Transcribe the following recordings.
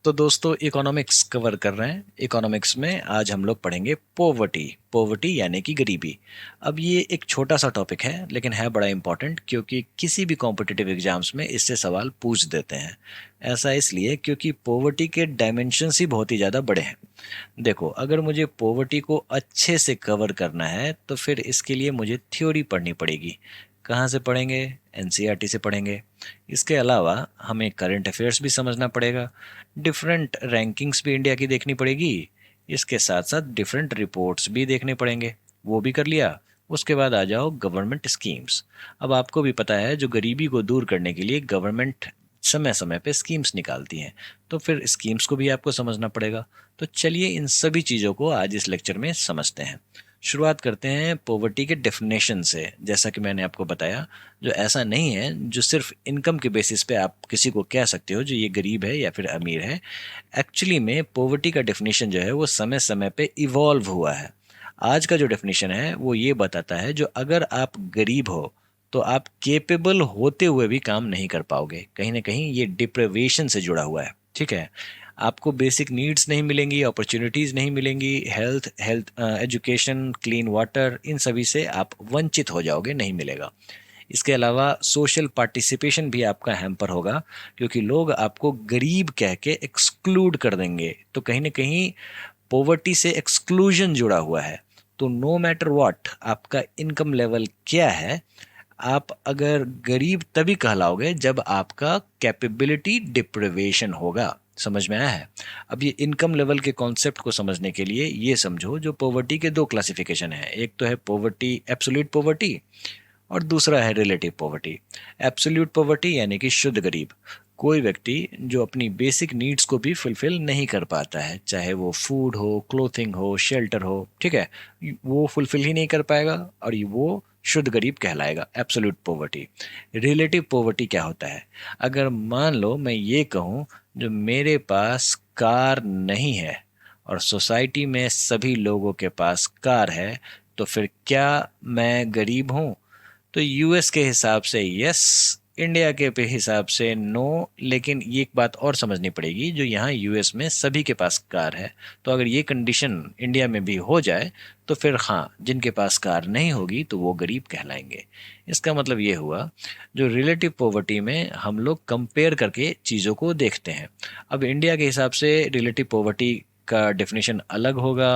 तो दोस्तों economics cover कर रहे हैं। इकोनॉमिक्स में आज हम लोग पढ़ेंगे पोवर्टी। पोवर्टी यानी कि गरीबी। अब ये एक छोटा सा टॉपिक है लेकिन है बड़ा इंपॉर्टेंट, क्योंकि किसी भी कॉम्पिटिटिव एग्जाम्स में इससे सवाल पूछ देते हैं। ऐसा इसलिए क्योंकि पोवर्टी के डायमेंशंस ही बहुत ही ज़्यादा बड़े हैं। देखो, अगर मुझे पोवर्टी को अच्छे से कवर करना है तो फिर इसके लिए मुझे थ्योरी पढ़नी पड़ेगी। कहाँ से पढ़ेंगे? एनसीईआरटी से पढ़ेंगे। इसके अलावा हमें करंट अफेयर्स भी समझना पड़ेगा, डिफरेंट रैंकिंग्स भी इंडिया की देखनी पड़ेगी। इसके साथ साथ डिफरेंट रिपोर्ट्स भी देखने पड़ेंगे, वो भी कर लिया। उसके बाद आ जाओ गवर्नमेंट स्कीम्स। अब आपको भी पता है जो गरीबी को दूर करने के लिए गवर्नमेंट समय समय पे स्कीम्स निकालती हैं, तो फिर स्कीम्स को भी आपको समझना पड़ेगा। तो चलिए इन सभी चीज़ों को आज इस लेक्चर में समझते हैं। शुरुआत करते हैं पॉवर्टी के डेफिनेशन से। जैसा कि मैंने आपको बताया, जो ऐसा नहीं है जो सिर्फ इनकम के बेसिस पे आप किसी को कह सकते हो जो ये गरीब है या फिर अमीर है। एक्चुअली में पॉवर्टी का डेफिनेशन जो है वो समय समय पे इवॉल्व हुआ है। आज का जो डेफिनेशन है वो ये बताता है जो अगर आप गरीब हो तो आप केपेबल होते हुए भी काम नहीं कर पाओगे। कहीं ना कहीं ये डिप्रेवेशन से जुड़ा हुआ है। ठीक है, आपको बेसिक नीड्स नहीं मिलेंगी, अपॉर्चुनिटीज़ नहीं मिलेंगी, हेल्थ एजुकेशन, क्लीन वाटर, इन सभी से आप वंचित हो जाओगे, नहीं मिलेगा। इसके अलावा सोशल पार्टिसिपेशन भी आपका हैम्पर होगा, क्योंकि लोग आपको गरीब कह के एक्सक्लूड कर देंगे। तो कहीं ना कहीं पॉवर्टी से एक्सक्लूजन जुड़ा हुआ है। तो नो मैटर व्हाट आपका इनकम लेवल क्या है, आप अगर गरीब तभी कहलाओगे जब आपका कैपेबिलिटी डिप्रिवेशन होगा। समझ में आया है? अब ये इनकम लेवल के कॉन्सेप्ट को समझने के लिए ये समझो जो पॉवर्टी के दो क्लासिफिकेशन है। एक तो है पॉवर्टी, एब्सोल्यूट पॉवर्टी, और दूसरा है रिलेटिव पॉवर्टी। एब्सोल्यूट पॉवर्टी यानी कि शुद्ध गरीब, कोई व्यक्ति जो अपनी बेसिक नीड्स को भी फुलफिल नहीं कर पाता है, चाहे वो फूड हो, क्लोथिंग हो, शेल्टर हो, ठीक है, वो फुलफिल ही नहीं कर पाएगा और वो शुद्ध गरीब कहलाएगा, एब्सोल्यूट पॉवर्टी। रिलेटिव पॉवर्टी क्या होता है? अगर मान लो मैं ये कहूँ जो मेरे पास कार नहीं है और सोसाइटी में सभी लोगों के पास कार है, तो फिर क्या मैं गरीब हूँ? तो यूएस के हिसाब से यस, इंडिया के पे हिसाब से नो। लेकिन ये एक बात और समझनी पड़ेगी, जो यहाँ यूएस में सभी के पास कार है, तो अगर ये कंडीशन इंडिया में भी हो जाए तो फिर हाँ, जिनके पास कार नहीं होगी तो वो गरीब कहलाएंगे। इसका मतलब ये हुआ, जो रिलेटिव पॉवर्टी में हम लोग कंपेयर करके चीज़ों को देखते हैं। अब इंडिया के हिसाब से रिलेटिव पॉवर्टी का डेफिनेशन अलग होगा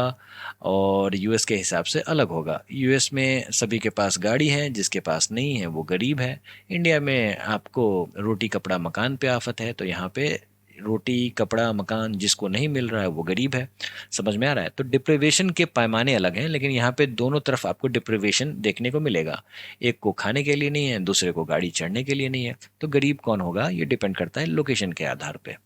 और यूएस के हिसाब से अलग होगा। यूएस में सभी के पास गाड़ी है, जिसके पास नहीं है वो गरीब है। इंडिया में आपको रोटी कपड़ा मकान पे आफत है, तो यहाँ पे रोटी कपड़ा मकान जिसको नहीं मिल रहा है वो गरीब है। समझ में आ रहा है? तो डिप्रिवेशन के पैमाने अलग हैं, लेकिन यहाँ पे दोनों तरफ आपको डिप्रिवेशन देखने को मिलेगा। एक को खाने के लिए नहीं है, दूसरे को गाड़ी चढ़ने के लिए नहीं है। तो गरीब कौन होगा ये डिपेंड करता है लोकेशन के आधार पे।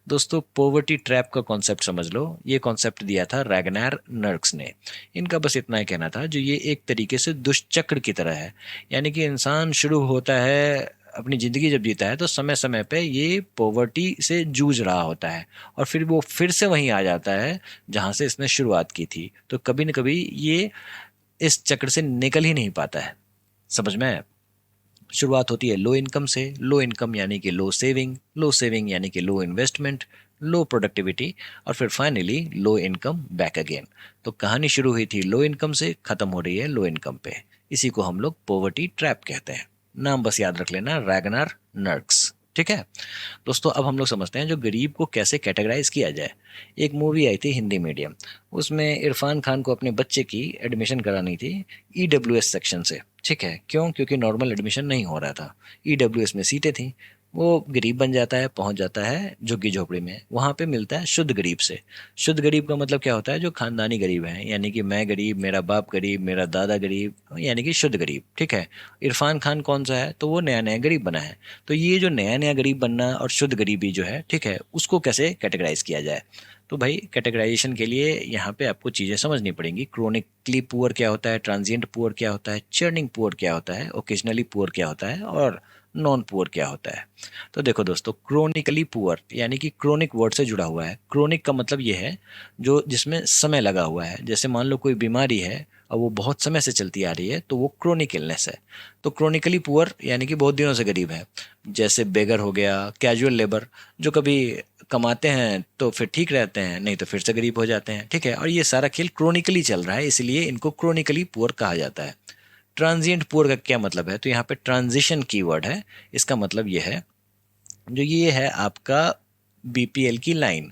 दोस्तों पोवर्टी ट्रैप का कॉन्सेप्ट समझ लो। ये कॉन्सेप्ट दिया था रैगनार नर्क्स ने। इनका बस इतना ही कहना था, जो ये एक तरीके से दुष्चक्र की तरह है। यानी कि इंसान शुरू होता है अपनी ज़िंदगी जब जीता है तो समय समय पे ये पॉवर्टी से जूझ रहा होता है, और फिर वो फिर से वहीं आ जाता है जहाँ से इसने शुरुआत की थी। तो कभी न कभी ये इस चक्र से निकल ही नहीं पाता है। समझ में आया? शुरुआत होती है लो इनकम से। लो इनकम यानी कि लो सेविंग यानी कि लो इन्वेस्टमेंट, लो प्रोडक्टिविटी, और फिर finally low income back again. तो कहानी शुरू हुई थी लो इनकम से, खत्म हो रही है लो इनकम पे। इसी को हम लोग पॉवर्टी ट्रैप कहते हैं। नाम बस याद रख लेना, रैगनार नर्क्स। ठीक है दोस्तों, अब हम लोग समझते हैं जो गरीब को कैसे कैटेगराइज किया जाए। एक मूवी आई थी हिंदी मीडियम, उसमें इरफान खान को अपने बच्चे की एडमिशन करानी थी ईडब्ल्यूएस सेक्शन से। ठीक है, क्यों? क्योंकि नॉर्मल एडमिशन नहीं हो रहा था, ईडब्ल्यूएस में सीटें थी। वो गरीब बन जाता है, पहुंच जाता है झुग्गी झोपड़ी में, वहां पे मिलता है शुद्ध गरीब से। शुद्ध गरीब का मतलब क्या होता है? जो खानदानी गरीब है, यानी कि मैं गरीब, मेरा बाप गरीब, मेरा दादा गरीब, यानी कि शुद्ध गरीब। ठीक है, इरफान खान कौन सा है? तो वो नया नया गरीब बना है। तो ये जो नया नया गरीब बनना और शुद्ध गरीबी जो है, ठीक है, उसको कैसे कैटेगराइज किया जाए? तो भाई कैटेगराइजेशन के लिए यहाँ पे आपको चीज़ें समझनी पड़ेंगी। क्रोनिकली पुअर क्या होता है, ट्रांजिएंट पुअर क्या होता है, चर्निंग पुअर क्या होता है, ओकेजनली पुअर क्या होता है, और नॉन पुअर क्या होता है। तो देखो दोस्तों, क्रोनिकली पुअर यानी कि क्रोनिक वर्ड से जुड़ा हुआ है। क्रोनिक का मतलब ये है जो जिसमें समय लगा हुआ है। जैसे मान लो कोई बीमारी है और वो बहुत समय से चलती आ रही है, तो वो क्रोनिक इलनेस है। तो क्रोनिकली पुअर यानी कि बहुत दिनों से गरीब है। जैसे बेगर हो गया, कैजुअल लेबर, जो कभी कमाते हैं तो फिर ठीक रहते हैं, नहीं तो फिर से गरीब हो जाते हैं, ठीक है। और ये सारा खेल क्रोनिकली चल रहा है, इसलिए इनको क्रोनिकली पुअर कहा जाता है। ट्रांजिएंट पुअर का क्या मतलब है, तो यहाँ पे ट्रांजिशन कीवर्ड है। इसका मतलब ये है, जो ये है आपका बीपीएल की लाइन,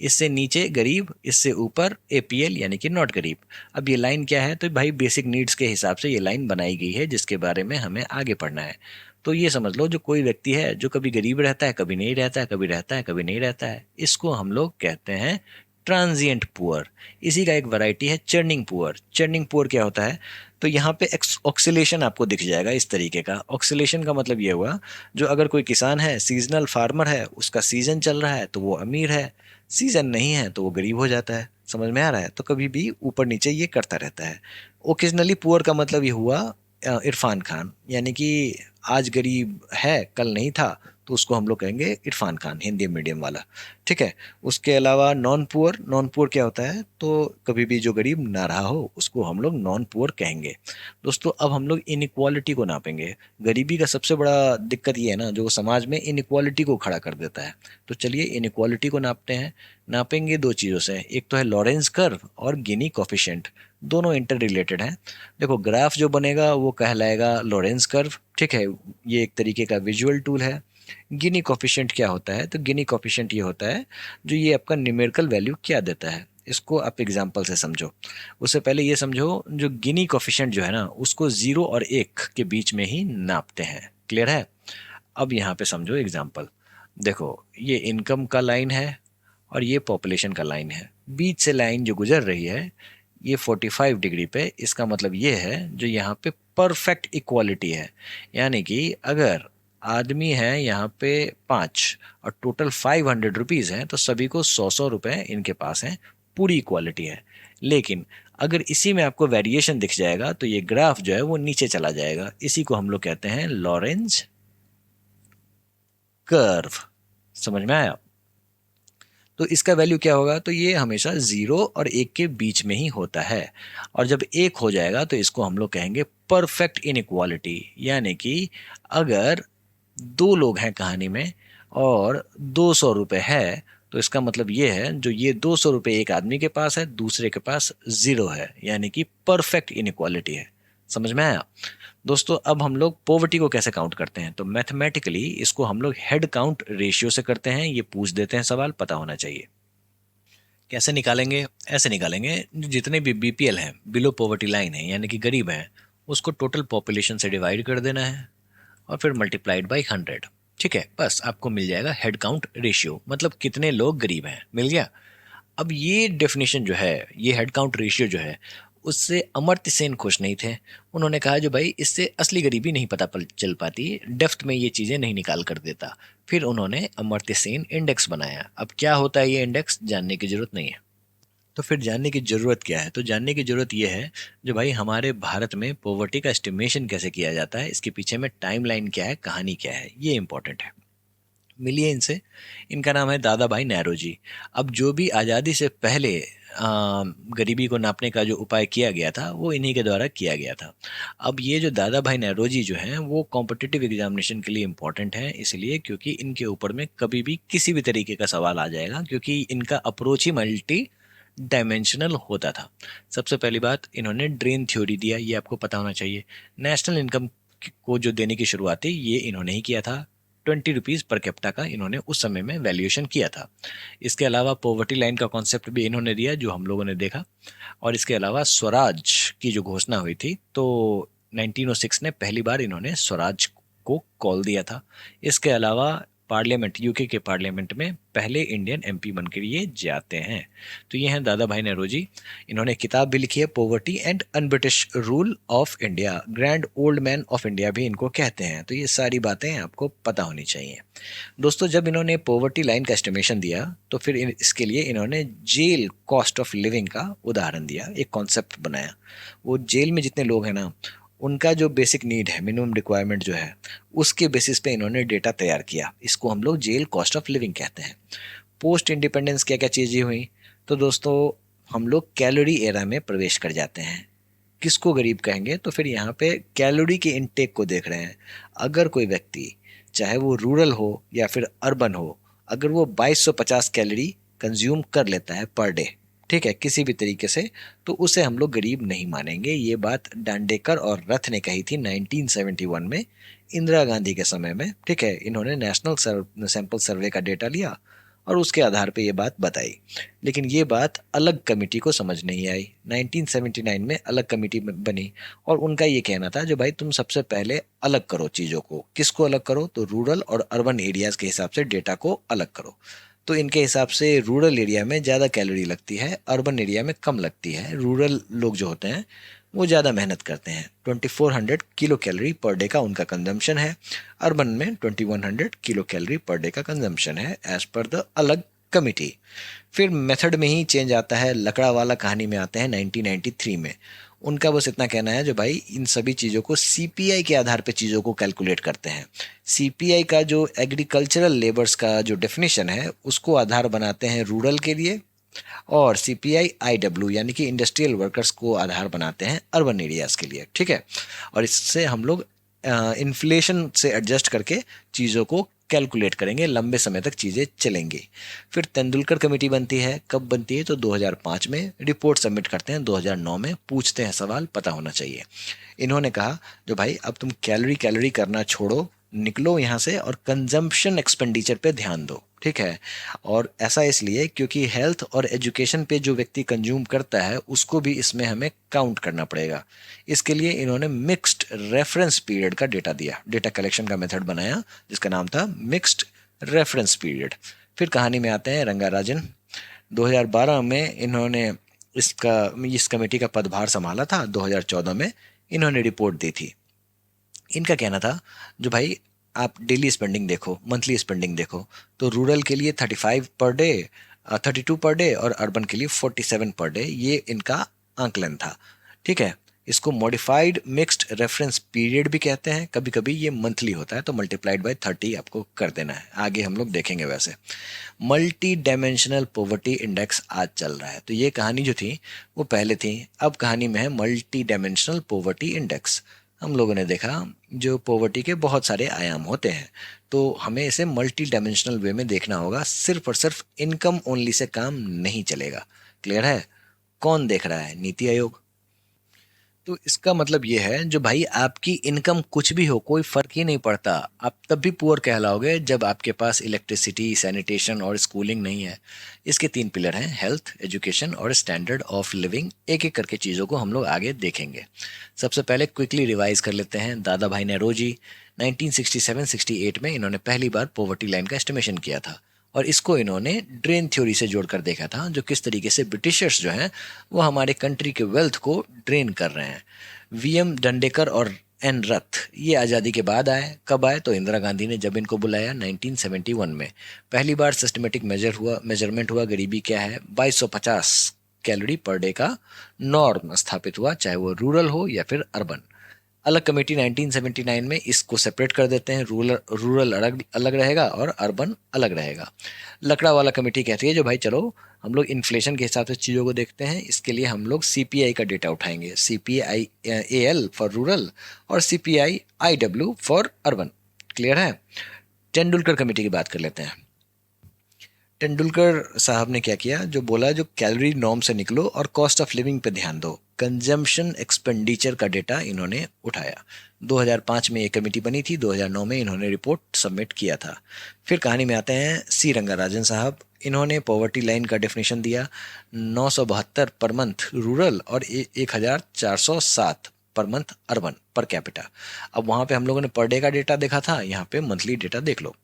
इससे नीचे गरीब, इससे ऊपर एपीएल यानी कि नॉट गरीब। अब ये लाइन क्या है, तो भाई बेसिक नीड्स के हिसाब से ये लाइन बनाई गई है, जिसके बारे में हमें आगे पढ़ना है। तो ये समझ लो, जो कोई व्यक्ति है जो कभी गरीब रहता है, कभी नहीं रहता है, कभी रहता है, कभी नहीं रहता है, इसको हम लोग कहते हैं ट्रांजिएंट पुअर। इसी का एक वैरायटी है चर्निंग पुअर। चर्निंग पुअर क्या होता है, तो यहाँ पे ऑक्सीलेशन आपको दिख जाएगा इस तरीके का। ऑक्सीलेशन का मतलब ये हुआ, जो अगर कोई किसान है, सीजनल फार्मर है, उसका सीजन चल रहा है तो वो अमीर है, सीजन नहीं है तो वो गरीब हो जाता है। समझ में आ रहा है, तो कभी भी ऊपर नीचे ये करता रहता है। ओकेजनली पुअर का मतलब ये हुआ इरफान खान, यानी कि आज गरीब है कल नहीं था, तो उसको हम लोग कहेंगे इरफान खान, हिंदी मीडियम वाला, ठीक है। उसके अलावा नॉन पुअर, नॉन पुअर क्या होता है, तो कभी भी जो गरीब ना रहा हो उसको हम लोग नॉन पुअर कहेंगे। दोस्तों अब हम लोग इनइक्वालिटी को नापेंगे। गरीबी का सबसे बड़ा दिक्कत ये है ना, जो समाज में इनइक्वालिटी को खड़ा कर देता है। तो चलिए इनइक्वालिटी को नापते हैं। नापेंगे दो चीज़ों से, एक तो है लॉरेंस कर्व और गिनी कोफिशिएंट, दोनों इंटर रिलेटेड हैं। देखो ग्राफ जो बनेगा वो कहलाएगा लॉरेंस कर्व, ठीक है, ये एक तरीके का विजुअल टूल है। गिनी कोफिशिएंट क्या होता है, तो गिनी कोफिशिएंट ये होता है, जो ये आपका न्यूमेरिकल वैल्यू क्या देता है, इसको आप एग्जांपल से समझो। उससे पहले ये समझो, जो गिनी कोफिशिएंट जो है ना, उसको 0 और 1 के बीच में ही नापते हैं। क्लियर है। अब यहाँ पे समझो एग्जांपल। देखो ये इनकम का लाइन है और ये पॉपुलेशन का लाइन है, बीच से लाइन जो गुजर रही है ये 45 डिग्री पे। इसका मतलब ये है, जो यहाँ पे परफेक्ट इक्वालिटी है, यानी कि अगर आदमी है यहाँ पे 5 और टोटल 500 रुपीज़ हैं, तो सभी को 100 100 रुपये इनके पास हैं, पूरी इक्वालिटी है। लेकिन अगर इसी में आपको वेरिएशन दिख जाएगा तो ये ग्राफ जो है वो नीचे चला जाएगा। इसी को हम लोग कहते हैं लॉरेंज कर्व। समझ में आया। तो इसका वैल्यू क्या होगा, तो ये हमेशा 0 और 1 के बीच में ही होता है। और जब 1 हो जाएगा तो इसको हम लोग कहेंगे परफेक्ट इनइक्वालिटी, यानी कि अगर दो लोग हैं कहानी में और 200 रुपये है, तो इसका मतलब ये है, जो ये 200 रुपये एक आदमी के पास है, दूसरे के पास 0 है, यानी कि परफेक्ट इनइक्वालिटी है। समझ में आया। दोस्तों अब हम लोग पॉवर्टी को कैसे काउंट करते हैं, तो मैथमेटिकली इसको हम लोग हेड काउंट रेशियो से करते हैं। ये पूछ देते हैं सवाल, पता होना चाहिए। कैसे निकालेंगे, ऐसे निकालेंगे, जितने भी बीपीएल हैं, बिलो पॉवर्टी लाइन है यानी कि गरीब हैं, उसको टोटल पॉपुलेशन से डिवाइड कर देना है और फिर मल्टीप्लाइड बाई 100। ठीक है, बस आपको मिल जाएगा हेड काउंट रेशियो, मतलब कितने लोग गरीब हैं, मिल गया। अब ये डेफिनेशन जो है, ये हेड काउंट रेशियो जो है, उससे अमर्त्य सेन खुश नहीं थे। उन्होंने कहा जो भाई इससे असली गरीबी नहीं पता चल पाती, डेफ्थ में ये चीज़ें नहीं निकाल कर देता। फिर उन्होंने अमर्त्य सेन इंडेक्स बनाया। अब क्या होता है ये इंडेक्स, जानने की जरूरत नहीं है। तो फिर जानने की ज़रूरत क्या है, तो जानने की ज़रूरत ये है, जो भाई हमारे भारत में पॉवर्टी का एस्टिमेशन कैसे किया जाता है, इसके पीछे में टाइमलाइन क्या है, कहानी क्या है, ये इंपॉर्टेंट है। मिलिए इनसे। इनका नाम है दादा भाई नेहरू। अब जो भी आज़ादी से पहले गरीबी को नापने का जो उपाय किया गया था वो इन्हीं के द्वारा किया गया था। अब ये जो दादा भाई नेहरू जो हैं वो कॉम्पिटिटिव एग्जामिनेशन के लिए इम्पोर्टेंट हैं, इसलिए क्योंकि इनके ऊपर में कभी भी किसी भी तरीके का सवाल आ जाएगा, क्योंकि इनका अप्रोच ही मल्टी डायमेंशनल होता था। सबसे पहली बात, इन्होंने ड्रेन थ्योरी दिया, ये आपको पता होना चाहिए। नेशनल इनकम को जो देने की शुरुआत थी ये इन्होंने ही किया था। 20 रुपीज़ पर कैपिटा का इन्होंने उस समय में वैल्यूएशन किया था। इसके अलावा पॉवर्टी लाइन का कॉन्सेप्ट भी इन्होंने दिया, जो हम लोगों ने देखा। और इसके अलावा स्वराज की जो घोषणा हुई थी, तो 1906 ने पहली बार इन्होंने स्वराज को कॉल दिया था। इसके अलावा पार्लियामेंट, यूके के पार्लियामेंट में पहले इंडियन एमपी बनकर ये जाते हैं। तो ये हैं दादा भाई नेहरू जी। इन्होंने किताब भी लिखी है, poverty and un-British rule of India, grand old man of India भी इनको कहते हैं। तो ये सारी बातें आपको पता होनी चाहिए। दोस्तों जब इन्होंने पॉवर्टी लाइन का एस्टिमेशन दिया, तो फिर इसके लिए इन्होंने जेल कॉस्ट ऑफ लिविंग का उदाहरण दिया, एक कॉन्सेप्ट बनाया। वो जेल में जितने लोग हैं ना, उनका जो बेसिक नीड है, मिनिमम रिक्वायरमेंट जो है, उसके बेसिस पे इन्होंने डेटा तैयार किया। इसको हम लोग जेल कॉस्ट ऑफ लिविंग कहते हैं। पोस्ट इंडिपेंडेंस क्या क्या चीज़ें हुई, तो दोस्तों हम लोग कैलोरी एरा में प्रवेश कर जाते हैं। किसको गरीब कहेंगे, तो फिर यहाँ पे कैलोरी के इनटेक को देख रहे हैं। अगर कोई व्यक्ति, चाहे वो रूरल हो या फिर अर्बन हो, अगर वो 2250 कैलोरी कंज्यूम कर लेता है पर डे, ठीक है, किसी भी तरीके से, तो उसे हम लोग गरीब नहीं मानेंगे। ये बात दांडेकर और रथ ने कही थी 1971 में, इंदिरा गांधी के समय में, ठीक है। इन्होंने नेशनल सैंपल सर्वे का डेटा लिया और उसके आधार पे ये बात बताई। लेकिन ये बात अलग कमेटी को समझ नहीं आई। 1979 में अलग कमेटी बनी और उनका ये कहना था, जो भाई तुम सबसे पहले अलग करो चीज़ों को। किसको अलग करो? तो रूरल और अर्बन एरियाज के हिसाब से डेटा को अलग करो। तो इनके हिसाब से रूरल एरिया में ज़्यादा कैलोरी लगती है, अर्बन एरिया में कम लगती है। रूरल लोग जो होते हैं वो ज़्यादा मेहनत करते हैं। 2400 किलो कैलोरी पर डे का उनका कंजम्पशन है। अर्बन में 2100 किलो कैलोरी पर डे का कंजम्पशन है, एज पर द अलग कमिटी। फिर मेथड में ही चेंज आता है। लकड़ा वाला कहानी में आते हैं 1993 में। उनका बस इतना कहना है, जो भाई इन सभी चीज़ों को सीपीआई के आधार पे चीज़ों को कैलकुलेट करते हैं। सीपीआई का जो एग्रीकल्चरल लेबर्स का जो डेफिनेशन है उसको आधार बनाते हैं रूरल के लिए, और सीपीआई आईडब्ल्यू यानी कि इंडस्ट्रियल वर्कर्स को आधार बनाते हैं अर्बन एरियाज के लिए, ठीक है। और इससे हम लोग इन्फ्लेशन से एडजस्ट करके चीज़ों को कैलकुलेट करेंगे, लंबे समय तक चीज़ें चलेंगी। फिर तेंदुलकर कमेटी बनती है। कब बनती है? तो 2005 में। रिपोर्ट सबमिट करते हैं 2009 में। पूछते हैं सवाल, पता होना चाहिए। इन्होंने कहा, जो भाई अब तुम कैलोरी कैलोरी करना छोड़ो, निकलो यहाँ से और कंजम्पशन एक्सपेंडिचर पे ध्यान दो, ठीक है। और ऐसा इसलिए क्योंकि हेल्थ और एजुकेशन पे जो व्यक्ति कंज्यूम करता है उसको भी इसमें हमें काउंट करना पड़ेगा। इसके लिए इन्होंने मिक्स्ड रेफरेंस पीरियड का डेटा दिया, डेटा कलेक्शन का मेथड बनाया जिसका नाम था मिक्स्ड रेफरेंस पीरियड। फिर कहानी में आते हैं रंगाराजन। 2012 में इन्होंने इस कमेटी का पदभार संभाला था। 2014 में इन्होंने रिपोर्ट दी थी। इनका कहना था, जो भाई आप डेली स्पेंडिंग देखो, मंथली स्पेंडिंग देखो, तो रूरल के लिए 35 पर डे, 32 पर डे, और अर्बन के लिए 47 पर डे, ये इनका आंकलन था, ठीक है। इसको मॉडिफाइड मिक्स्ड रेफरेंस पीरियड भी कहते हैं। कभी कभी ये मंथली होता है तो मल्टीप्लाइड बाय 30 आपको कर देना है, आगे हम लोग देखेंगे। वैसे मल्टी डायमेंशनल पॉवर्टी इंडेक्स आज चल रहा है। तो ये कहानी जो थी वो पहले थी, अब कहानी में है मल्टी डायमेंशनल पॉवर्टी इंडेक्स। हम लोगों ने देखा जो पॉवर्टी के बहुत सारे आयाम होते हैं, तो हमें इसे मल्टी डायमेंशनल वे में देखना होगा। सिर्फ और सिर्फ इनकम ओनली से काम नहीं चलेगा। क्लियर है? कौन देख रहा है? नीति आयोग। तो इसका मतलब ये है, जो भाई आपकी इनकम कुछ भी हो, कोई फर्क ही नहीं पड़ता, आप तब भी पुअर कहलाओगे जब आपके पास इलेक्ट्रिसिटी, सैनिटेशन और स्कूलिंग नहीं है। इसके 3 पिलर हैं, हेल्थ, एजुकेशन और स्टैंडर्ड ऑफ लिविंग। एक एक करके चीज़ों को हम लोग आगे देखेंगे। सबसे पहले क्विकली रिवाइज कर लेते हैं। दादा भाई नेरोजी 1967-68 में इन्होंने पहली बार पॉवर्टी लाइन का एस्टिमेशन किया था, और इसको इन्होंने ड्रेन थ्योरी से जोड़कर देखा था, जो किस तरीके से ब्रिटिशर्स जो हैं वो हमारे कंट्री के वेल्थ को ड्रेन कर रहे हैं। वीएम डंडेकर और एन रथ ये आज़ादी के बाद आए। कब आए? तो इंदिरा गांधी ने जब इनको बुलाया 1971 में, पहली बार सिस्टमेटिक मेजरमेंट हुआ। गरीबी क्या है? 2250 कैलोरी पर डे का नॉर्म स्थापित हुआ, चाहे वो रूरल हो या फिर अर्बन। अलग कमेटी 1979 में इसको सेपरेट कर देते हैं, रूरल अलग अलग रहेगा और अर्बन अलग रहेगा। लकड़ा वाला कमेटी कहती है, जो भाई चलो हम लोग इन्फ्लेशन के हिसाब से चीज़ों को देखते हैं, इसके लिए हम लोग सीपीआई का डेटा उठाएंगे, सीपीआई एएल फॉर रूरल और CPI IW for urban. Clear है? तेंदुलकर कमेटी की बात कर लेते हैं। तेंदुलकर साहब ने क्या किया? जो बोला, जो कैलोरी नॉर्म से निकलो और कॉस्ट ऑफ लिविंग पे ध्यान दो। कंजम्पशन एक्सपेंडिचर का डेटा इन्होंने उठाया। 2005 में ये कमेटी बनी थी, 2009 में इन्होंने रिपोर्ट सबमिट किया था। फिर कहानी में आते हैं सी रंगाराजन साहब। इन्होंने पॉवर्टी लाइन का डेफिनेशन दिया, 972 पर मंथ रूरल और 1407 per month urban per capita. अब वहाँ पे हम लोगों ने पर डे का डेटा देखा था, यहाँ पे मंथली डेटा देख लो।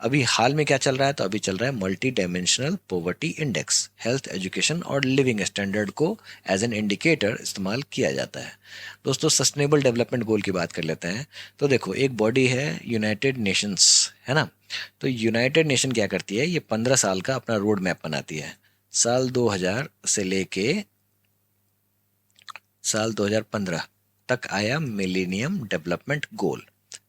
अभी हाल में क्या चल रहा है? तो अभी चल रहा है multi dimensional poverty index. Health, education और लिविंग स्टैंडर्ड को एज एन इंडिकेटर इस्तेमाल किया जाता है। दोस्तों, सस्टेनेबल डेवलपमेंट गोल की बात कर लेते हैं। तो देखो, एक बॉडी है यूनाइटेड नेशंस, है ना। तो यूनाइटेड नेशन क्या करती है? ये 15 साल का अपना रोड मैप बनाती है। साल 2000 से लेके साल 2015 तक आया मिलेनियम डेवलपमेंट गोल,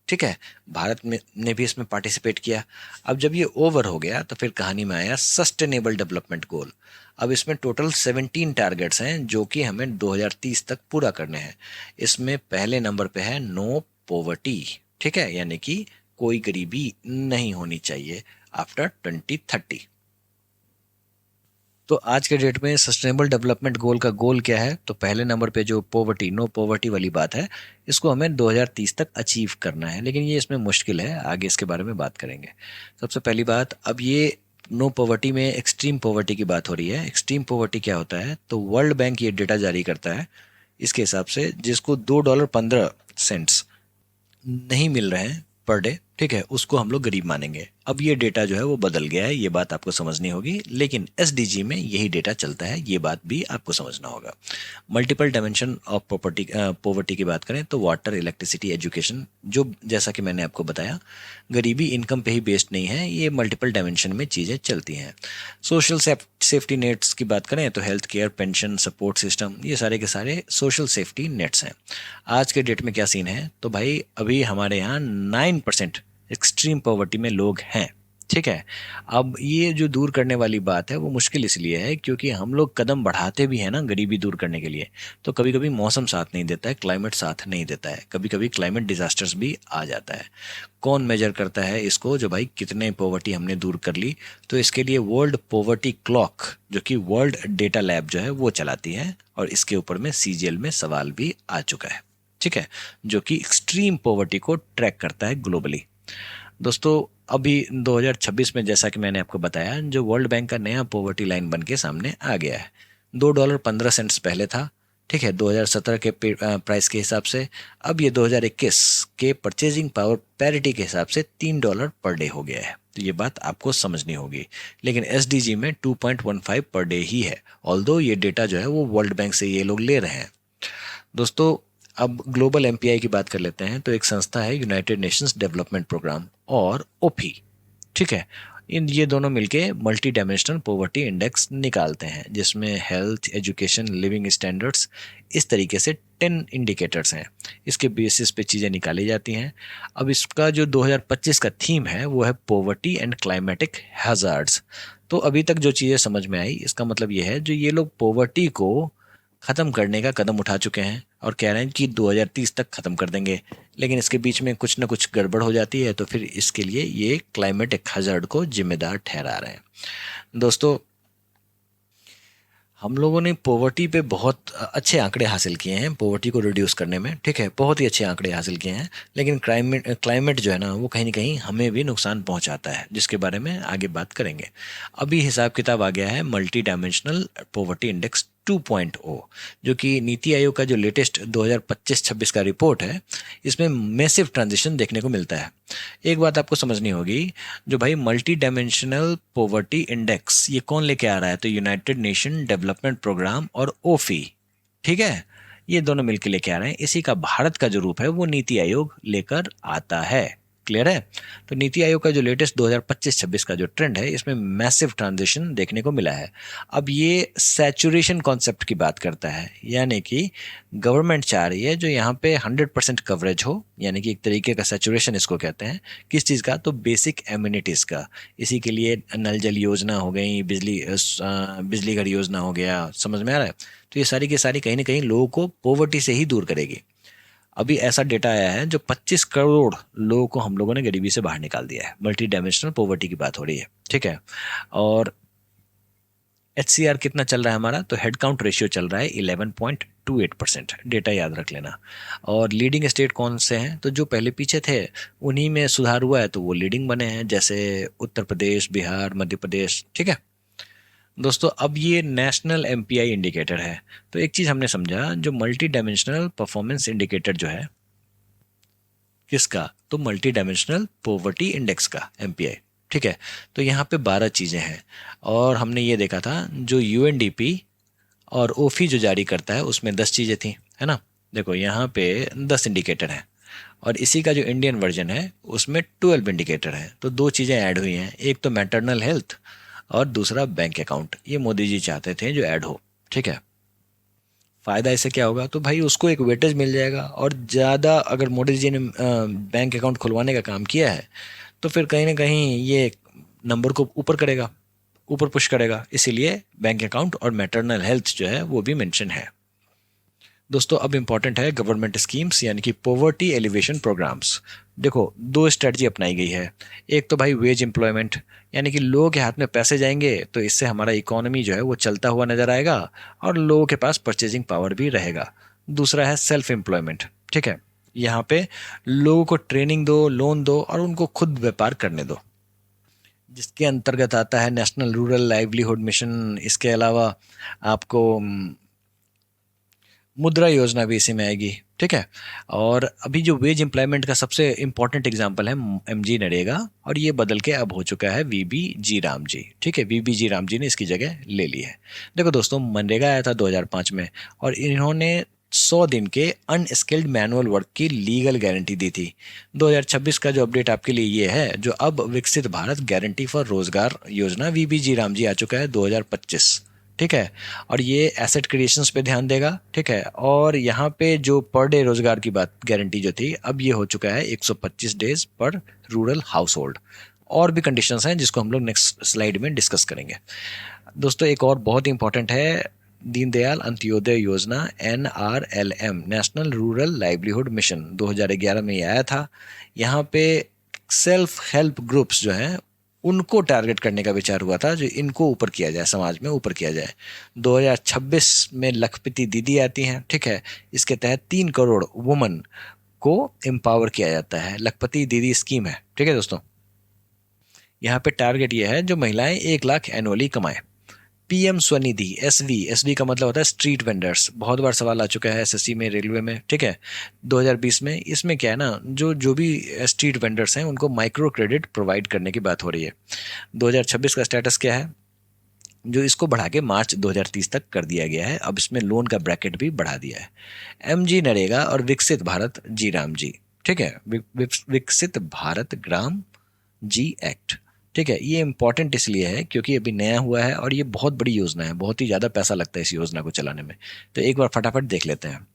ठीक है। भारत में ने भी इसमें पार्टिसिपेट किया। अब जब ये ओवर हो गया तो फिर कहानी में आया सस्टेनेबल डेवलपमेंट गोल। अब इसमें टोटल 17 टारगेट्स हैं जो कि हमें 2030 तक पूरा करने हैं। इसमें पहले नंबर पे है नो पॉवर्टी, ठीक है, यानी कि कोई गरीबी नहीं होनी चाहिए। आफ्टर 2030। तो आज के डेट में सस्टेनेबल डेवलपमेंट गोल का गोल क्या है? तो पहले नंबर पे जो पॉवर्टी, नो पॉवर्टी वाली बात है, इसको हमें 2030 तक अचीव करना है, लेकिन ये इसमें मुश्किल है, आगे इसके बारे में बात करेंगे। सबसे पहली बात, अब ये नो पॉवर्टी में एक्सट्रीम पॉवर्टी की बात हो रही है। एक्सट्रीम पॉवर्टी क्या होता है? तो वर्ल्ड बैंक ये डेटा जारी करता है इसके हिसाब से, जिसको $2.15 नहीं मिल रहे हैं पर डे, ठीक है, उसको हम लोग गरीब मानेंगे। अब ये डेटा जो है वो बदल गया है, ये बात आपको समझनी होगी, लेकिन एसडीजी में यही डेटा चलता है, ये बात भी आपको समझना होगा। Multiple dimension of property poverty की बात करें तो वाटर, इलेक्ट्रिसिटी, एजुकेशन, जो जैसा कि मैंने आपको बताया गरीबी इनकम पे ही बेस्ड नहीं है, ये मल्टीपल डायमेंशन में चीज़ें चलती हैं। सोशल सेफ्टी नेट्स की बात करें तो health care, pension, support system, ये सारे के सारे सोशल सेफ्टी नेट्स हैं। आज के डेट में क्या सीन है? तो भाई अभी हमारे यहाँ 9% एक्सट्रीम पॉवर्टी में लोग हैं, ठीक है। अब ये जो दूर करने वाली बात है वो मुश्किल इसलिए है क्योंकि हम लोग कदम बढ़ाते भी हैं ना गरीबी दूर करने के लिए, तो कभी कभी मौसम साथ नहीं देता है, क्लाइमेट साथ नहीं देता है, कभी कभी क्लाइमेट डिजास्टर्स भी आ जाता है। कौन मेजर करता है इसको, जो भाई कितने पॉवर्टी हमने दूर कर ली? तो इसके लिए वर्ल्ड पॉवर्टी क्लॉक, जो कि वर्ल्ड डेटा लैब जो है वो चलाती है, और इसके ऊपर में सीजीएल में सवाल भी आ चुका है, ठीक है, जो कि एक्सट्रीम पॉवर्टी को ट्रैक करता है ग्लोबली। दोस्तों अभी 2026 में जैसा कि मैंने आपको बताया, जो वर्ल्ड बैंक का नया पॉवर्टी लाइन बन के सामने आ गया है, $2.15 पहले था, ठीक है, 2017 के प्राइस के हिसाब से। अब ये 2021 के परचेजिंग पावर पैरिटी के हिसाब से $3 पर डे हो गया है, तो ये बात आपको समझनी होगी। लेकिन एसडीजी में 2.15 पर डे ही है, ऑल्दो ये डेटा जो है वो वर्ल्ड बैंक से ये लोग ले रहे हैं। दोस्तों अब ग्लोबल एमपीआई की बात कर लेते हैं, तो एक संस्था है यूनाइटेड नेशंस डेवलपमेंट प्रोग्राम और ओपी, ठीक है, इन ये दोनों मिलके मल्टी डायमेंशनल पॉवर्टी इंडेक्स निकालते हैं, जिसमें हेल्थ, एजुकेशन, लिविंग स्टैंडर्ड्स, इस तरीके से 10 इंडिकेटर्स हैं, इसके बेसिस पे चीज़ें निकाली जाती हैं। अब इसका जो 2025 का थीम है वो है पॉवर्टी एंड क्लाइमेटिक हैजार्ड्स। तो अभी तक जो चीज़ें समझ में आई, इसका मतलब ये है जो ये लोग पॉवर्टी को ख़त्म करने का कदम उठा चुके हैं और कह रहे हैं कि 2030 तक ख़त्म कर देंगे, लेकिन इसके बीच में कुछ ना कुछ गड़बड़ हो जाती है, तो फिर इसके लिए ये क्लाइमेट हैज़ार्ड को जिम्मेदार ठहरा रहे हैं। दोस्तों हम लोगों ने पॉवर्टी पे बहुत अच्छे आंकड़े हासिल किए हैं, पॉवर्टी को रिड्यूस करने में, ठीक है, बहुत ही अच्छे आंकड़े हासिल किए हैं, लेकिन क्लाइमेट जो है ना वो कहीं ना कहीं हमें भी नुकसान पहुंचाता है, जिसके बारे में आगे बात करेंगे। अभी हिसाब किताब आ गया है मल्टी डायमेंशनल पॉवर्टी इंडेक्स 2.0, जो कि नीति आयोग का जो लेटेस्ट 2025-26 का रिपोर्ट है, इसमें मैसिव ट्रांजिशन देखने को मिलता है। एक बात आपको समझनी होगी, जो भाई मल्टी डायमेंशनल पॉवर्टी इंडेक्स ये कौन लेके आ रहा है? तो यूनाइटेड नेशन डेवलपमेंट प्रोग्राम और ओफी, ठीक है, ये दोनों मिलकर लेके आ रहे हैं। इसी का भारत का जो रूप है वो नीति आयोग लेकर आता है। क्लियर है? तो नीति आयोग का जो लेटेस्ट 2025-26 का जो ट्रेंड है, इसमें मैसिव ट्रांजिशन देखने को मिला है। अब ये सैचुरेशन कॉन्सेप्ट की बात करता है, यानी कि गवर्नमेंट चाह रही है जो यहाँ पे 100% कवरेज हो, यानी कि एक तरीके का सैचुरेशन इसको कहते हैं। किस चीज़ का? तो बेसिक एम्यूनिटीज़ का। इसी के लिए नल जल योजना हो गई, बिजली घर योजना हो गया, समझ में आ रहा है? तो ये सारी की सारी कहीं ना कहीं लोगों को पॉवर्टी से ही दूर करेगी। अभी ऐसा डेटा आया है जो 25 करोड़ लोगों को हम लोगों ने गरीबी से बाहर निकाल दिया है। मल्टी डायमेंशनल पॉवर्टी की बात हो रही है, ठीक है। और HCR कितना चल रहा है हमारा? तो हेड काउंट रेशियो चल रहा है 11.28%, डेटा याद रख लेना। और लीडिंग स्टेट कौन से हैं? तो जो पहले पीछे थे उन्हीं में सुधार हुआ है, तो वो लीडिंग बने हैं, जैसे उत्तर प्रदेश, बिहार, मध्य प्रदेश, ठीक है। दोस्तों अब ये नेशनल एमपीआई इंडिकेटर है, तो एक चीज़ हमने समझा, जो मल्टी डायमेंशनल परफॉर्मेंस इंडिकेटर जो है किसका? तो मल्टी डायमेंशनल पॉवर्टी इंडेक्स का, एमपीआई, ठीक है। तो यहाँ पे 12 चीज़ें हैं, और हमने ये देखा था जो यूएनडीपी और ओफी जो जारी करता है उसमें 10 चीज़ें थी, है ना। देखो यहाँ पे 10 इंडिकेटर हैं, और इसी का जो इंडियन वर्जन है उसमें 12 इंडिकेटर हैं। तो 2 चीज़ें ऐड हुई हैं, एक तो मैटरनल हेल्थ और दूसरा बैंक अकाउंट। ये मोदी जी चाहते थे जो ऐड हो, ठीक है। फ़ायदा इससे क्या होगा? तो भाई उसको एक वेटेज मिल जाएगा, और ज़्यादा अगर मोदी जी ने बैंक अकाउंट खुलवाने का काम किया है तो फिर कहीं ना कहीं ये नंबर को ऊपर करेगा, ऊपर पुश करेगा, इसीलिए बैंक अकाउंट और मैटरनल हेल्थ जो है वो भी मेंशन है। दोस्तों अब इम्पॉर्टेंट है गवर्नमेंट स्कीम्स यानी कि पॉवर्टी एलिवेशन प्रोग्राम्स। देखो दो स्ट्रेटजी अपनाई गई है। एक तो भाई वेज एम्प्लॉयमेंट, यानी कि लोगों के हाथ में पैसे जाएंगे तो इससे हमारा इकोनॉमी जो है वो चलता हुआ नजर आएगा और लोगों के पास परचेजिंग पावर भी रहेगा। दूसरा है सेल्फ एम्प्लॉयमेंट। ठीक है, यहाँ पे लोगों को ट्रेनिंग दो, लोन दो और उनको खुद व्यापार करने दो, जिसके अंतर्गत आता है नेशनल रूरल लाइवलीहुड मिशन। इसके अलावा आपको मुद्रा योजना भी इसी में आएगी। ठीक है, और अभी जो वेज एम्प्लॉयमेंट का सबसे इंपॉर्टेंट एग्जांपल है एमजी नरेगा, और ये बदल के अब हो चुका है वीबी जी राम जी। ठीक है, वीबी जी राम जी ने इसकी जगह ले ली है। देखो दोस्तों, मनरेगा आया था 2005 में और इन्होंने 100 दिन के अनस्किल्ड मैनुअल वर्क की लीगल गारंटी दी थी। 2026 का जो अपडेट आपके लिए ये है, जो अब विकसित भारत गारंटी फॉर रोजगार योजना वीबी जी राम जी आ चुका है 2025। ठीक है, और ये एसेट क्रिएशंस पे ध्यान देगा। ठीक है, और यहाँ पे जो पर डे रोजगार की बात गारंटी जो थी, अब ये हो चुका है 125 डेज पर रूरल हाउस होल्ड। और भी कंडीशंस हैं जिसको हम लोग नेक्स्ट स्लाइड में डिस्कस करेंगे। दोस्तों एक और बहुत इंपॉर्टेंट है, दीनदयाल अंत्योदय योजना NRLM, national rural livelihood mission, 2011 में ये आया था। यहाँ पे सेल्फ हेल्प ग्रुप्स जो हैं उनको टारगेट करने का विचार हुआ था, जो इनको ऊपर किया जाए, समाज में ऊपर किया जाए। 2026 में लखपति दीदी आती हैं। ठीक है, इसके तहत 3 करोड़ वुमन को एम्पावर किया जाता है। लखपति दीदी स्कीम है। ठीक है दोस्तों, यहाँ पे टारगेट ये है जो महिलाएं 1 लाख एनुअली कमाएं। पीएम स्वनिधि, एसवी का मतलब होता है स्ट्रीट वेंडर्स। बहुत बार सवाल आ चुका है एसएससी में, रेलवे में। ठीक है, 2020 में इसमें क्या है ना, जो जो भी स्ट्रीट वेंडर्स हैं उनको माइक्रो क्रेडिट प्रोवाइड करने की बात हो रही है। 2026 का स्टेटस क्या है, जो इसको बढ़ा के मार्च 2030 तक कर दिया गया है। अब इसमें लोन का ब्रैकेट भी बढ़ा दिया है। एमजी नरेगा और विकसित भारत जी राम जी। ठीक है, विकसित भारत ग्राम जी एक्ट। ठीक है, ये इंपॉर्टेंट इसलिए है क्योंकि अभी नया हुआ है और ये बहुत बड़ी योजना है, बहुत ही ज़्यादा पैसा लगता है इस योजना को चलाने में। तो एक बार फटाफट देख लेते हैं।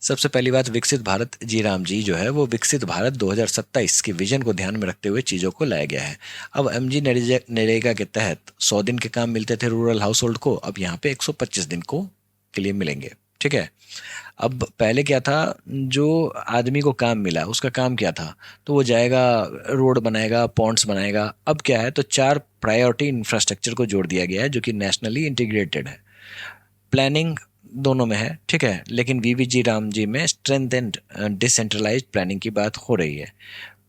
सबसे पहली बात, विकसित भारत जी राम जी जो है वो विकसित भारत 2027 के विजन को ध्यान में रखते हुए चीज़ों को लाया गया है। अब एमजी नरेगा के तहत 100 दिन के काम मिलते थे रूरल हाउस होल्ड को, अब यहाँ पे 125 दिन को के लिए मिलेंगे। ठीक है, अब पहले क्या था, जो आदमी को काम मिला उसका काम क्या था, तो वो जाएगा रोड बनाएगा, पॉन्ड्स बनाएगा। अब क्या है, तो 4 प्रायोरिटी इंफ्रास्ट्रक्चर को जोड़ दिया गया है जो कि नेशनली इंटीग्रेटेड है। प्लानिंग दोनों में है। ठीक है, लेकिन वीवी जी राम जी में स्ट्रेंथ एंड डिसेंट्रलाइज्ड प्लानिंग की बात हो रही है।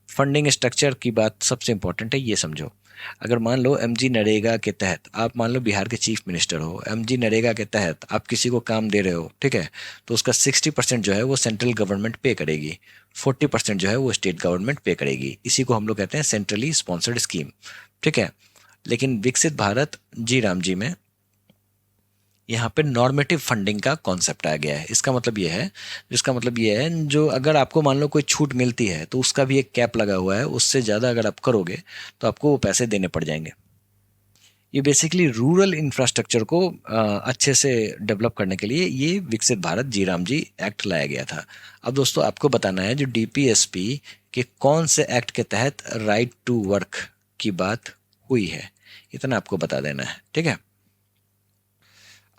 फंडिंग स्ट्रक्चर की बात सबसे इंपॉर्टेंट है, ये समझो। अगर मान लो एमजी नरेगा के तहत आप मान लो बिहार के चीफ मिनिस्टर हो, एमजी नरेगा के तहत आप किसी को काम दे रहे हो। ठीक है, तो उसका 60% जो है वो सेंट्रल गवर्नमेंट पे करेगी, 40% जो है वो स्टेट गवर्नमेंट पे करेगी। इसी को हम लोग कहते हैं सेंट्रली स्पॉन्सर्ड स्कीम। ठीक है, लेकिन विकसित भारत जी राम जी में यहाँ पे नॉर्मेटिव फंडिंग का कॉन्सेप्ट आ गया है। इसका मतलब ये है, जिसका मतलब ये है, जो अगर आपको मान लो कोई छूट मिलती है तो उसका भी एक कैप लगा हुआ है, उससे ज़्यादा अगर आप करोगे तो आपको वो पैसे देने पड़ जाएंगे। ये बेसिकली रूरल इंफ्रास्ट्रक्चर को अच्छे से डेवलप करने के लिए ये विकसित भारत जी राम जी एक्ट लाया गया था। अब दोस्तों आपको बताना है जो डीपीएसपी के कौन से एक्ट के तहत राइट टू वर्क की बात हुई है, इतना आपको बता देना है। ठीक है,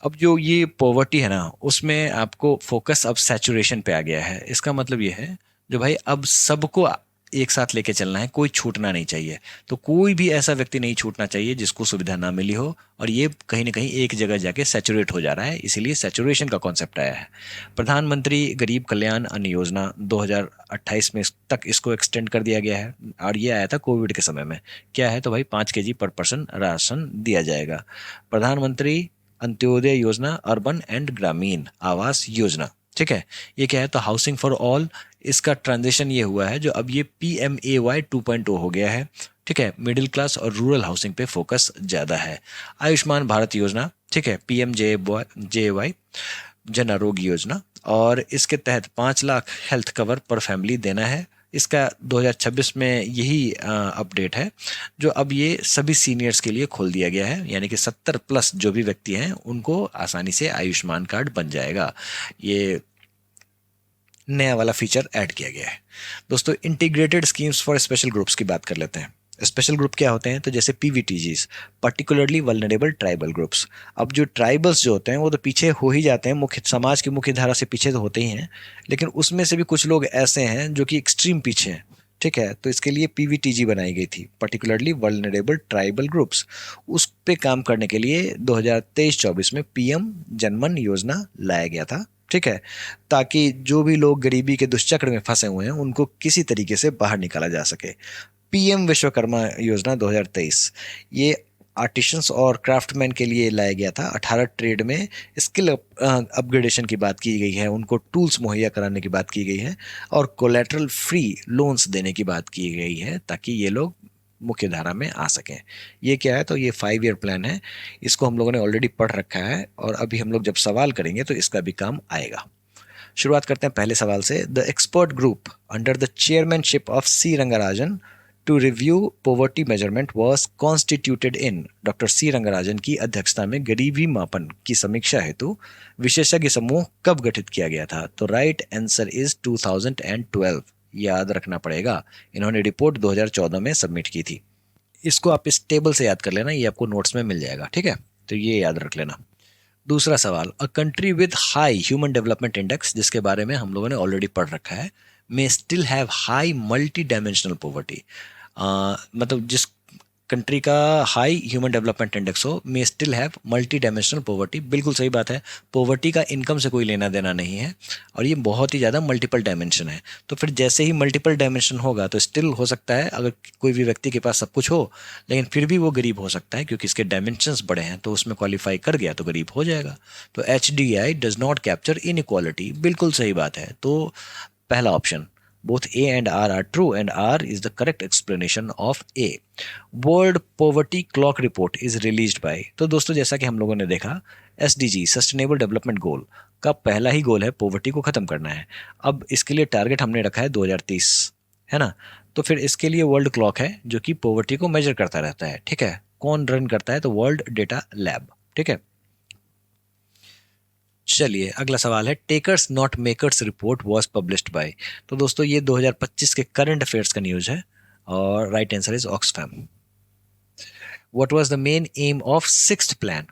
अब जो ये पॉवर्टी है ना, उसमें आपको फोकस अब सैचुरेशन पे आ गया है। इसका मतलब ये है, जो भाई अब सबको एक साथ लेके चलना है, कोई छूटना नहीं चाहिए। तो कोई भी ऐसा व्यक्ति नहीं छूटना चाहिए जिसको सुविधा ना मिली हो, और ये कहीं ना कहीं एक जगह जाके सैचुरेट हो जा रहा है, इसीलिए सैचुरेशन का कॉन्सेप्ट आया है। प्रधानमंत्री गरीब कल्याण अन्न योजना 2028 में तक इसको एक्सटेंड कर दिया गया है, और ये आया था कोविड के समय में। क्या है, तो भाई 5 kg पर पर्सन राशन दिया जाएगा। प्रधानमंत्री अंत्योदय योजना अर्बन एंड ग्रामीण आवास योजना। ठीक है, ये क्या है, तो हाउसिंग फॉर ऑल। इसका ट्रांजिशन ये हुआ है, जो अब ये PMAY 2.0 हो गया है। ठीक है, मिडिल क्लास और रूरल हाउसिंग पे फोकस ज़्यादा है। आयुष्मान भारत योजना, ठीक है, PMJY जन आरोग्य योजना, और इसके तहत 5 लाख हेल्थ कवर पर फैमिली देना है। इसका 2026 में यही अपडेट है, जो अब ये सभी सीनियर्स के लिए खोल दिया गया है, यानी कि 70+ जो भी व्यक्ति हैं उनको आसानी से आयुष्मान कार्ड बन जाएगा। ये नया वाला फीचर ऐड किया गया है। दोस्तों integrated schemes for special groups की बात कर लेते हैं। स्पेशल ग्रुप क्या होते हैं? तो जैसे PVTGs, particularly vulnerable tribal groups. अब जो ट्राइबल्स जो होते हैं वो तो पीछे हो ही जाते हैं, मुख्य समाज की मुख्य धारा से पीछे तो होते ही हैं, लेकिन उसमें से भी कुछ लोग ऐसे हैं जो कि एक्सट्रीम पीछे हैं। ठीक है, तो इसके लिए पीवीटीजी बनाई गई थी, पर्टिकुलरली वल्नरेबल ट्राइबल ग्रुप्स। उस पे काम करने के लिए 2023-24 में पीएम जनमन योजना लाया गया था। ठीक है, ताकि जो भी लोग गरीबी के दुष्चक्र में फंसे हुए हैं उनको किसी तरीके से बाहर निकाला जा सके। पीएम विश्वकर्मा योजना 2023, ये आर्टिशंस और क्राफ्टमैन के लिए लाया गया था। 18 ट्रेड में स्किल अपग्रेडेशन की बात की गई है, उनको टूल्स मुहैया कराने की बात की गई है, और कोलेटरल फ्री लोन्स देने की बात की गई है ताकि ये लोग मुख्य धारा में आ सकें। ये क्या है? तो ये 5 ईयर प्लान है, इसको हम लोगों ने ऑलरेडी पढ़ रखा है, और अभी हम लोग जब सवाल करेंगे तो इसका भी काम आएगा। शुरुआत करते हैं पहले सवाल से। The expert group under the chairmanship of C Rangarajan to review poverty measurement was constituted in. Doctor C Rangarajan की अध्यक्षता में गरीबी मापन की समीक्षा हेतु विशेषज्ञ समूह कब गठित किया गया था? तो राइट आंसर इज 2012। याद रखना पड़ेगा, इन्होंने रिपोर्ट 2014 में सबमिट की थी। इसको आप इस टेबल से याद कर लेना, ये आपको नोट्स में मिल जाएगा। ठीक है, तो ये याद रख लेना। दूसरा सवाल, a country with high human development index, जिसके बारे में हम लोगों ने ऑलरेडी पढ़ रखा है, मे still have high multi dimensional poverty. मतलब जिस कंट्री का हाई ह्यूमन डेवलपमेंट इंडेक्स हो, मे still have multi dimensional poverty. बिल्कुल सही बात है, पॉवर्टी का इनकम से कोई लेना देना नहीं है, और ये बहुत ही ज़्यादा मल्टीपल डायमेंशन है। तो फिर जैसे ही मल्टीपल डायमेंशन होगा तो स्टिल हो सकता है, अगर कोई भी व्यक्ति के पास सब कुछ हो लेकिन फिर भी वो गरीब हो सकता है, क्योंकि इसके डायमेंशंस बड़े हैं, तो उसमें क्वालिफाई कर गया तो गरीब हो जाएगा। तो HDI does not capture inequality, बिल्कुल सही बात है। तो पहला option, both A and R are true, and R is the correct explanation of A. World poverty clock report is released by. तो दोस्तों जैसा कि हम लोगों ने देखा, SDG सस्टेनेबल डेवलपमेंट गोल का पहला ही गोल है पॉवर्टी को खत्म करना है। अब इसके लिए टारगेट हमने रखा है 2030, है ना? तो फिर इसके लिए वर्ल्ड क्लॉक है जो कि पॉवर्टी को मेजर करता रहता है। ठीक है, कौन रन करता है? तो वर्ल्ड डेटा लैब। ठीक है, चलिए अगला सवाल है, takers not makers report was published by. तो दोस्तों ये 2025 के करंट अफेयर्स का न्यूज़ है, और right answer is Oxfam. What was the main aim of sixth plan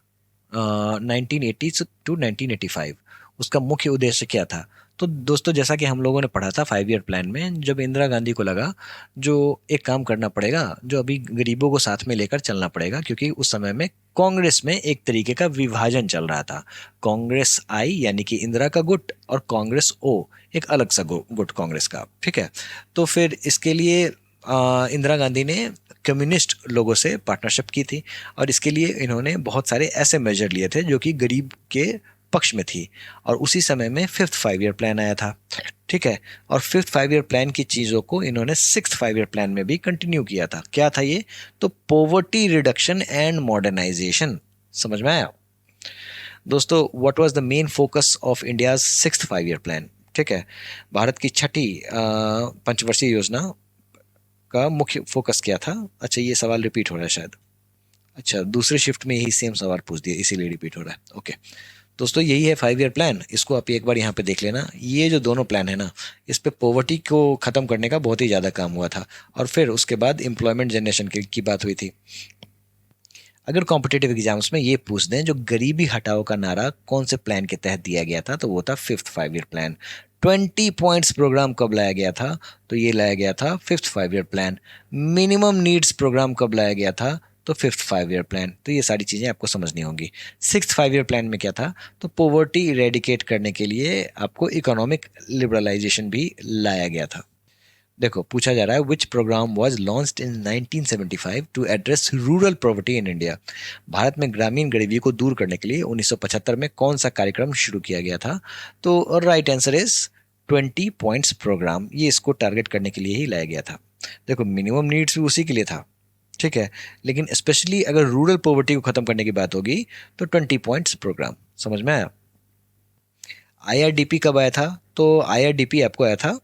1980 to 1985? उसका मुख्य उद्देश्य क्या था? तो दोस्तों जैसा कि हम लोगों ने पढ़ा था 5 ईयर प्लान में, जब इंदिरा गांधी को लगा जो एक काम करना पड़ेगा, जो अभी गरीबों को साथ में लेकर चलना पड़ेगा, क्योंकि उस समय में कांग्रेस में एक तरीके का विभाजन चल रहा था। कांग्रेस आई यानी कि इंदिरा का गुट, और कांग्रेस ओ एक अलग सा गुट कांग्रेस का। ठीक है, तो फिर इसके लिए इंदिरा गांधी ने कम्युनिस्ट लोगों से पार्टनरशिप की थी, और इसके लिए इन्होंने बहुत सारे ऐसे मेजर लिए थे जो कि गरीब के पक्ष में थी। और उसी समय में 5th 5 ईयर प्लान आया था। ठीक है, और 5th 5 ईयर प्लान की चीज़ों को इन्होंने 6th 5 ईयर प्लान में भी कंटिन्यू किया था। क्या था ये? तो पॉवर्टी रिडक्शन एंड मॉडर्नाइजेशन। समझ में आया दोस्तों? What was the main focus of India's 6th 5 year plan? ठीक है, भारत की छठी पंचवर्षीय योजना का मुख्य फोकस क्या था? अच्छा, ये सवाल रिपीट हो रहा है शायद। अच्छा, दूसरे शिफ्ट में यही सेम सवाल पूछ दिया, इसीलिए रिपीट हो रहा है। ओके दोस्तों, यही है 5 ईयर प्लान। इसको आप एक बार यहाँ पे देख लेना। ये जो दोनों प्लान है ना, इस पे पॉवर्टी को ख़त्म करने का बहुत ही ज़्यादा काम हुआ था, और फिर उसके बाद एम्प्लॉयमेंट जनरेशन की बात हुई थी। अगर कॉम्पिटेटिव एग्जाम्स में ये पूछ दें जो गरीबी हटाओ का नारा कौन से प्लान के तहत दिया गया था, तो वो था 5th 5 year plan. 20 points programme कब लाया गया था? तो ये लाया गया था 5th 5 year plan. Minimum needs programme कब लाया गया था? तो 5th 5 ईयर प्लान। तो ये सारी चीज़ें आपको समझनी होंगी। 6th 5 ईयर प्लान में क्या था? तो पॉवर्टी इरेडिकेट करने के लिए आपको इकोनॉमिक लिबरलाइजेशन भी लाया गया था। देखो पूछा जा रहा है, which programme was launched in 1975 to address rural poverty in India? Bharat में ग्रामीण गरीबी को दूर करने के लिए 1975 में कौन सा कार्यक्रम शुरू किया गया था? तो right answer is 20 points programme. ये इसको टारगेट करने के लिए ही लाया गया था। देखो मिनिमम नीड्स भी उसी के लिए था। ठीक है, लेकिन स्पेशली अगर रूरल पॉवर्टी को खत्म करने की बात होगी तो 20 पॉइंट्स प्रोग्राम। समझ में आया? IRDP कब आया था? तो IRDP आपको आया था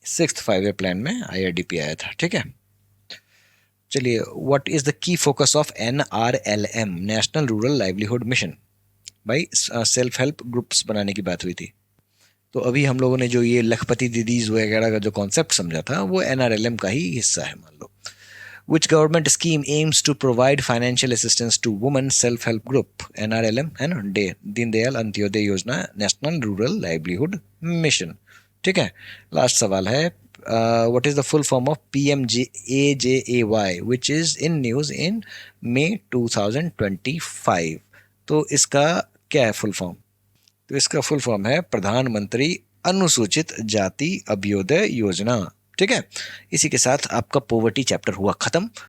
6th 5 ईयर प्लान में, IRDP आया था। ठीक है, चलिए, what is the key focus of NRLM, national rural livelihood mission? भाई सेल्फ हेल्प ग्रुप्स बनाने की बात हुई थी। तो अभी हम लोगों ने जो ये लखपति दीदीज वगैरह का जो कॉन्सेप्ट समझा था वो NRLM का ही हिस्सा है, मान लो। Which government scheme aims to provide financial assistance to women self-help group? NRLM है ना, दीनदयाल अंत्योदय योजना, नेशनल रूरल लाइवलीहुड मिशन। ठीक है, लास्ट सवाल है, what is the full form of PMJAJAY which is in news in May 2025? तो इसका क्या है फुल फॉर्म? तो इसका फुल फॉर्म है प्रधानमंत्री अनुसूचित जाति अभ्युदय योजना। ठीक है, इसी के साथ आपका पॉवर्टी चैप्टर हुआ खत्म।